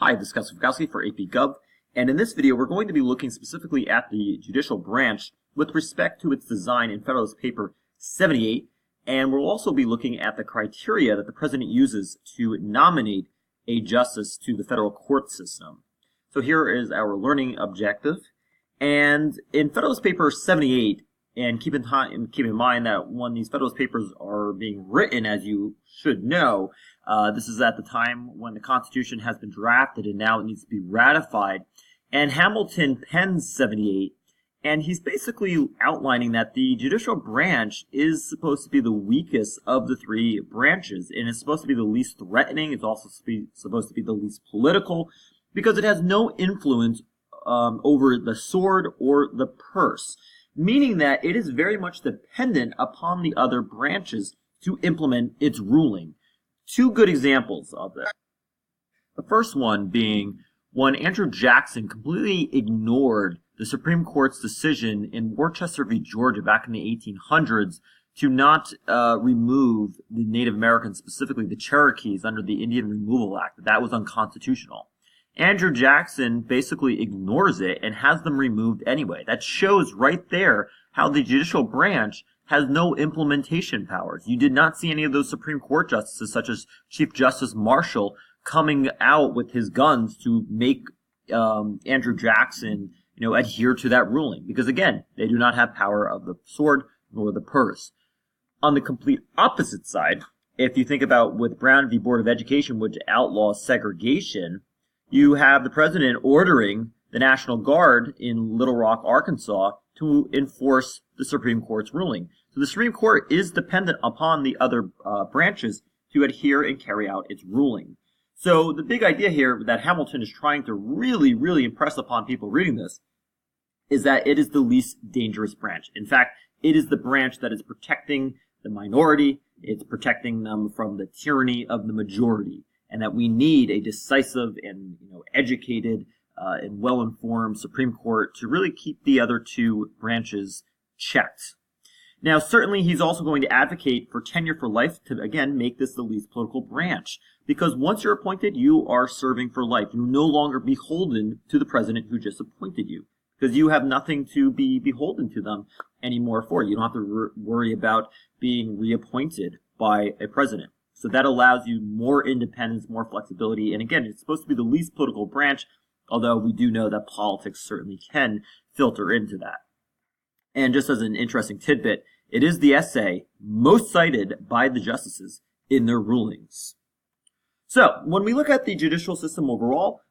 Hi, this is Kelsey for AP Gov, and in this video we're going to be looking specifically at the judicial branch with respect to its design in Federalist Paper 78, and we'll also be looking at the criteria that the President uses to nominate a justice to the federal court system. So here is our learning objective, and in Federalist Paper 78, and keep in mind that when these Federalist Papers are being written, as you should know, this is at the time when the Constitution has been drafted and now it needs to be ratified. And Hamilton pens 78, and he's basically outlining that the judicial branch is supposed to be the weakest of the three branches, and it's supposed to be the least threatening. It's also supposed to be the least political, because it has no influence over the sword or the purse, meaning that it is very much dependent upon the other branches to implement its ruling. Two good examples of this. The first one being when Andrew Jackson completely ignored the Supreme Court's decision in Worcester v. Georgia back in the 1800s to not remove the Native Americans, specifically the Cherokees, under the Indian Removal Act. That was unconstitutional. Andrew Jackson basically ignores it and has them removed anyway. That shows right there how the judicial branch has no implementation powers. You did not see any of those Supreme Court justices, such as Chief Justice Marshall, coming out with his guns to make Andrew Jackson, adhere to that ruling. Because again, they do not have power of the sword nor the purse. On the complete opposite side, if you think about with Brown v. Board of Education, which outlaws segregation, you have the president ordering the National Guard in Little Rock, Arkansas, to enforce the Supreme Court's ruling. So the Supreme Court is dependent upon the other branches to adhere and carry out its ruling. So the big idea here that Hamilton is trying to really, really impress upon people reading this is that it is the least dangerous branch. In fact, it is the branch that is protecting the minority. It's protecting them from the tyranny of the majority, and that we need a decisive and educated and well-informed Supreme Court to really keep the other two branches checked. Now, certainly he's also going to advocate for tenure for life to, again, make this the least political branch. Because once you're appointed, you are serving for life. You're no longer beholden to the president who just appointed you, because you have nothing to be beholden to them anymore for. You don't have to worry about being reappointed by a president. So that allows you more independence, more flexibility. And again, it's supposed to be the least political branch, although we do know that politics certainly can filter into that. And just as an interesting tidbit, it is the essay most cited by the justices in their rulings. So, when we look at the judicial system overall,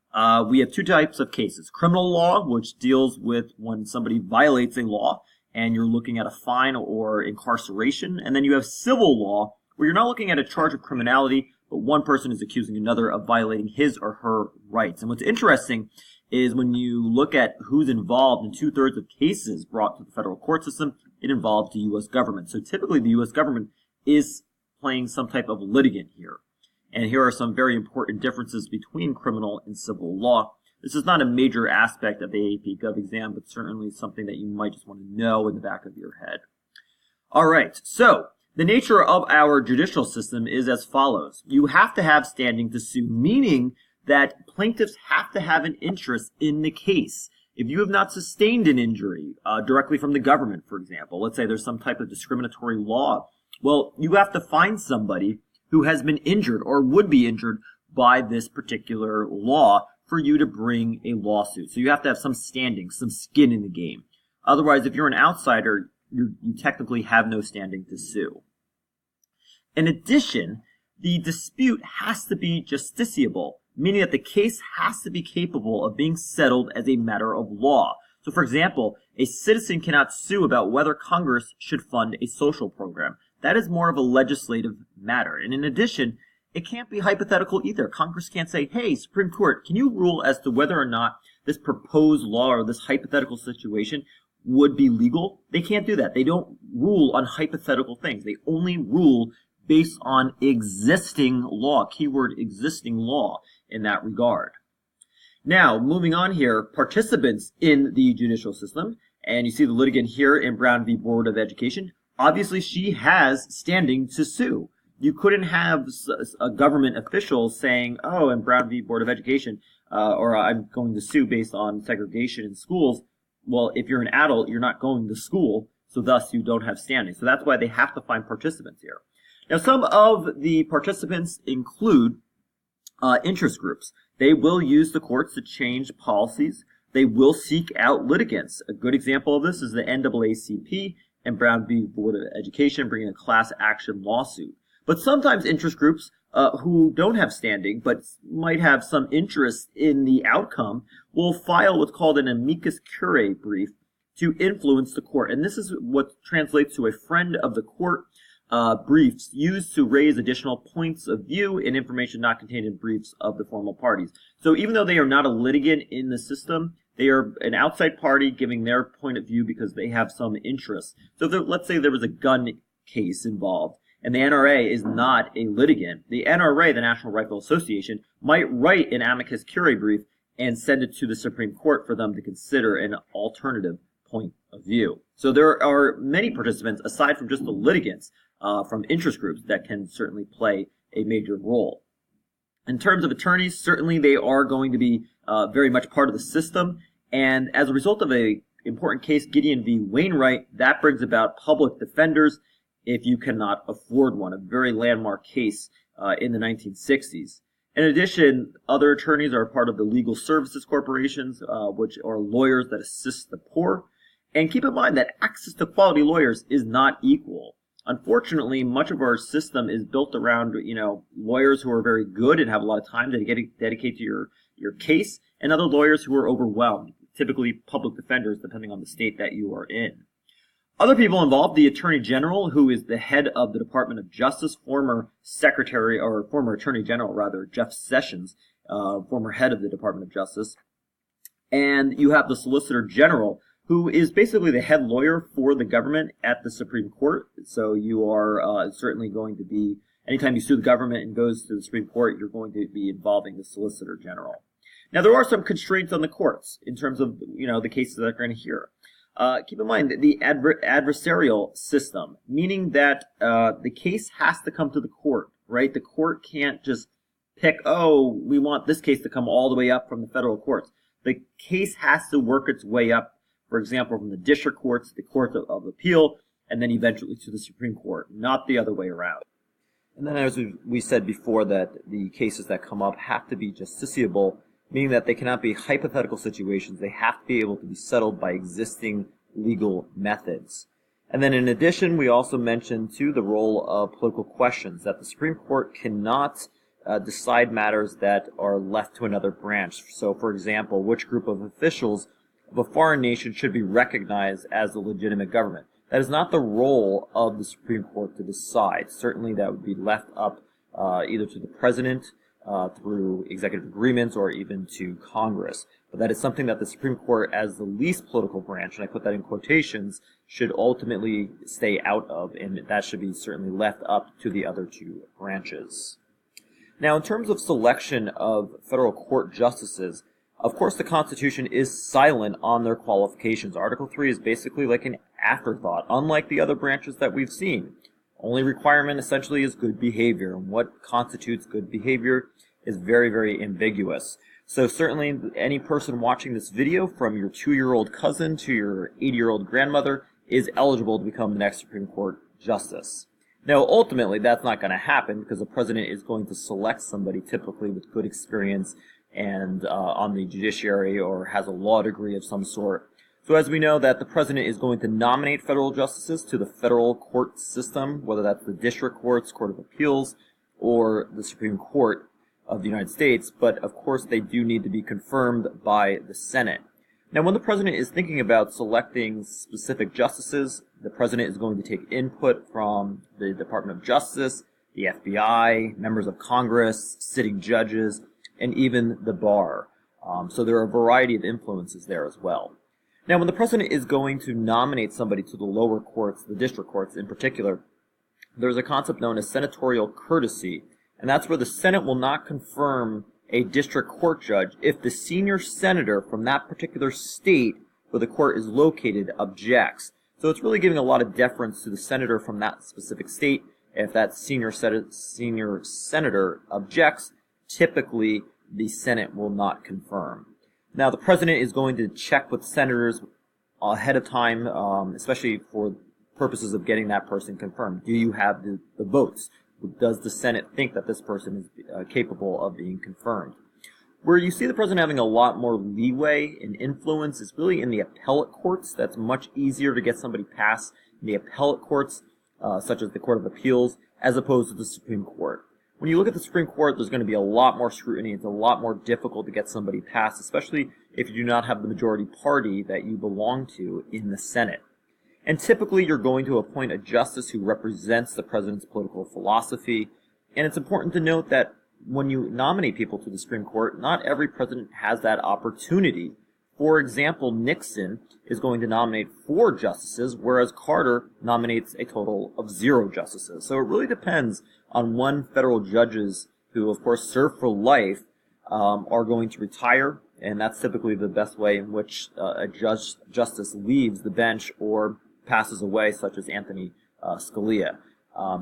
we have two types of cases. Criminal law, which deals with when somebody violates a law, and you're looking at a fine or incarceration. And then you have civil law, where you're not looking at a charge of criminality, but one person is accusing another of violating his or her rights. And what's interesting is when you look at who's involved in 2/3 of cases brought to the federal court system, it involves the U.S. government. So typically the U.S. government is playing some type of litigant here. And here are some very important differences between criminal and civil law. This is not a major aspect of the AP Gov exam, but certainly something that you might just want to know in the back of your head. All right, so the nature of our judicial system is as follows. You have to have standing to sue, meaning that plaintiffs have to have an interest in the case. If you have not sustained an injury directly from the government, for example, let's say there's some type of discriminatory law, well, you have to find somebody who has been injured or would be injured by this particular law for you to bring a lawsuit. So you have to have some standing, some skin in the game. Otherwise, if you're an outsider, you technically have no standing to sue. In addition, the dispute has to be justiciable, meaning that the case has to be capable of being settled as a matter of law. So, for example, a citizen cannot sue about whether Congress should fund a social program. That is more of a legislative matter. And in addition, it can't be hypothetical either. Congress can't say, hey, Supreme Court, can you rule as to whether or not this proposed law or this hypothetical situation would be legal? They can't do that. They don't rule on hypothetical things. They only rule based on existing law, keyword existing law in that regard. Now, moving on here, participants in the judicial system, and you see the litigant here in Brown v. Board of Education. Obviously, she has standing to sue. You couldn't have a government official saying, oh, in Brown v. Board of Education, or I'm going to sue based on segregation in schools. Well, if you're an adult, you're not going to school, so thus you don't have standing. So that's why they have to find participants here. Now, some of the participants include interest groups. They will use the courts to change policies. They will seek out litigants. A good example of this is the NAACP and Brown v. Board of Education bringing a class action lawsuit. But sometimes interest groups who don't have standing but might have some interest in the outcome will file what's called an amicus curiae brief to influence the court. And this is what translates to a friend of the court briefs used to raise additional points of view and information not contained in briefs of the formal parties. So even though they are not a litigant in the system, they are an outside party giving their point of view because they have some interest. So let's say there was a gun case involved, and the NRA is not a litigant. The NRA, the National Rifle Association, might write an amicus curiae brief and send it to the Supreme Court for them to consider an alternative point of view. So there are many participants, aside from just the litigants, from interest groups that can certainly play a major role. In terms of attorneys, certainly they are going to be very much part of the system. And as a result of a important case, Gideon v. Wainwright, that brings about public defenders if you cannot afford one, a very landmark case in the 1960s. In addition, other attorneys are part of the legal services corporations, which are lawyers that assist the poor. And keep in mind that access to quality lawyers is not equal. Unfortunately, much of our system is built around, lawyers who are very good and have a lot of time to dedicate to your case, and other lawyers who are overwhelmed, typically public defenders, depending on the state that you are in. Other people involved, the Attorney General, who is the head of the Department of Justice, former Attorney General, rather, Jeff Sessions, former head of the Department of Justice. And you have the Solicitor General, who is basically the head lawyer for the government at the Supreme Court. So you are certainly going to be, anytime you sue the government and goes to the Supreme Court, you're going to be involving the Solicitor General. Now, there are some constraints on the courts in terms of, the cases that are going to hear. Keep in mind that the adversarial system, meaning that the case has to come to the court, right? The court can't just pick, we want this case to come all the way up from the federal courts. The case has to work its way up, for example, from the district courts, the courts of appeal, and then eventually to the Supreme Court, not the other way around. And then as we said before, that the cases that come up have to be justiciable, meaning that they cannot be hypothetical situations. They have to be able to be settled by existing legal methods. And then in addition, we also mentioned, too, the role of political questions, that the Supreme Court cannot decide matters that are left to another branch. So, for example, which group of officials of a foreign nation should be recognized as the legitimate government. That is not the role of the Supreme Court to decide. Certainly that would be left up either to the president through executive agreements or even to Congress. But that is something that the Supreme Court, as the least political branch, and I put that in quotations, should ultimately stay out of, and that should be certainly left up to the other two branches. Now, in terms of selection of federal court justices, of course, the Constitution is silent on their qualifications. Article 3 is basically like an afterthought, unlike the other branches that we've seen. Only requirement essentially is good behavior, and what constitutes good behavior is very, very ambiguous. So certainly any person watching this video, from your 2-year-old cousin to your 80-year-old grandmother, is eligible to become the next Supreme Court justice. Now, ultimately, that's not going to happen because the president is going to select somebody typically with good experience and on the judiciary or has a law degree of some sort. So as we know that the president is going to nominate federal justices to the federal court system, whether that's the district courts, Court of Appeals, or the Supreme Court of the United States, but of course they do need to be confirmed by the Senate. Now, when the president is thinking about selecting specific justices, the president is going to take input from the Department of Justice, the FBI, members of Congress, sitting judges, and even the bar. So there are a variety of influences there as well. Now, when the president is going to nominate somebody to the lower courts, the district courts in particular, there's a concept known as senatorial courtesy, and that's where the Senate will not confirm a district court judge if the senior senator from that particular state where the court is located objects. So it's really giving a lot of deference to the senator from that specific state If that senior senator objects, typically the Senate will not confirm. Now, the president is going to check with senators ahead of time, especially for purposes of getting that person confirmed. Do you have the votes? Does the Senate think that this person is capable of being confirmed? Where you see the president having a lot more leeway and influence is really in the appellate courts. That's much easier to get somebody passed in the appellate courts, such as the Court of Appeals, as opposed to the Supreme Court. When you look at the Supreme Court, there's going to be a lot more scrutiny. It's a lot more difficult to get somebody passed, especially if you do not have the majority party that you belong to in the Senate. And typically, you're going to appoint a justice who represents the president's political philosophy. And it's important to note that when you nominate people to the Supreme Court, not every president has that opportunity. For example, Nixon is going to nominate 4 justices, whereas Carter nominates a total of 0 justices. So it really depends on when federal judges, who of course serve for life, are going to retire, and that's typically the best way in which a justice leaves the bench or passes away, such as Anthony Scalia.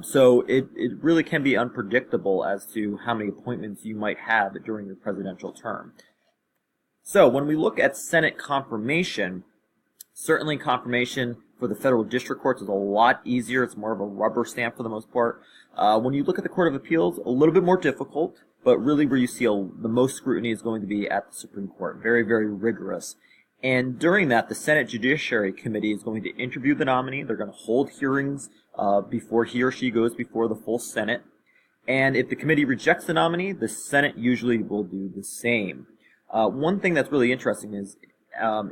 So it really can be unpredictable as to how many appointments you might have during your presidential term. So when we look at Senate confirmation, certainly confirmation for the federal district courts is a lot easier. It's more of a rubber stamp for the most part. When you look at the Court of Appeals, a little bit more difficult, but really where you see the most scrutiny is going to be at the Supreme Court. Very, very rigorous. And during that, the Senate Judiciary Committee is going to interview the nominee. They're going to hold hearings before he or she goes before the full Senate. And if the committee rejects the nominee, the Senate usually will do the same. One thing that's really interesting is,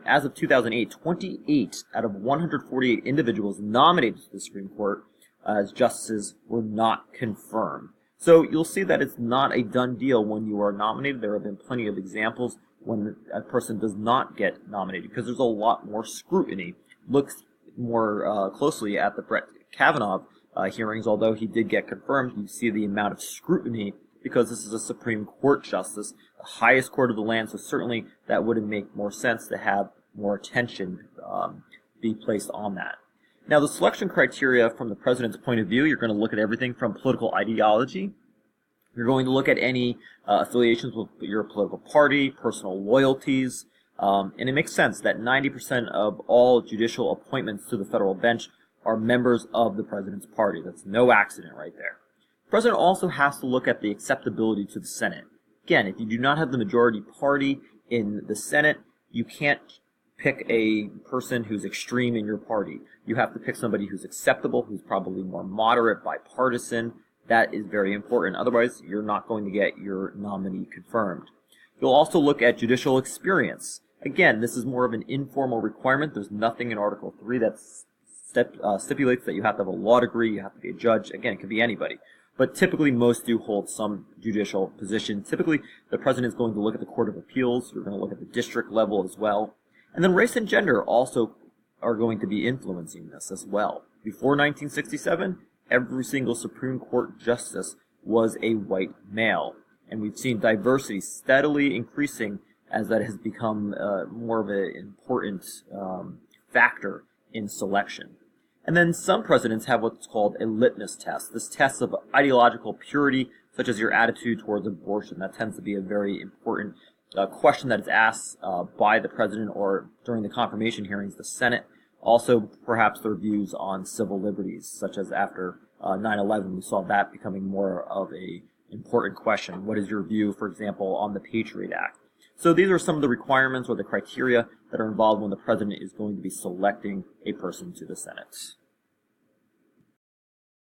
as of 2008, 28 out of 148 individuals nominated to the Supreme Court as justices were not confirmed. So you'll see that it's not a done deal when you are nominated. There have been plenty of examples when a person does not get nominated because there's a lot more scrutiny. Looks more closely at the Brett Kavanaugh hearings, although he did get confirmed. You see the amount of scrutiny because this is a Supreme Court justice, the highest court of the land, so certainly that would make more sense to have more attention be placed on that. Now, the selection criteria from the president's point of view, you're going to look at everything from political ideology. You're going to look at any affiliations with your political party, personal loyalties, and it makes sense that 90% of all judicial appointments to the federal bench are members of the president's party. That's no accident right there. The president also has to look at the acceptability to the Senate. Again, if you do not have the majority party in the Senate, you can't pick a person who's extreme in your party. You have to pick somebody who's acceptable, who's probably more moderate, bipartisan. That is very important. Otherwise, you're not going to get your nominee confirmed. You'll also look at judicial experience. Again, this is more of an informal requirement. There's nothing in Article 3 that stipulates that you have to have a law degree, you have to be a judge. Again, it could be anybody. But typically, most do hold some judicial position. Typically, the president is going to look at the Court of Appeals. You're going to look at the district level as well. And then race and gender also are going to be influencing this as well. Before 1967, every single Supreme Court justice was a white male. And we've seen diversity steadily increasing as that has become more of an important factor in selection. And then some presidents have what's called a litmus test. This test of ideological purity, such as your attitude towards abortion. That tends to be a very important question that is asked by the president or during the confirmation hearings, the Senate. Also, perhaps their views on civil liberties, such as after 9/11, we saw that becoming more of a important question. What is your view, for example, on the Patriot Act? So these are some of the requirements or the criteria that are involved when the president is going to be selecting a person to the Senate.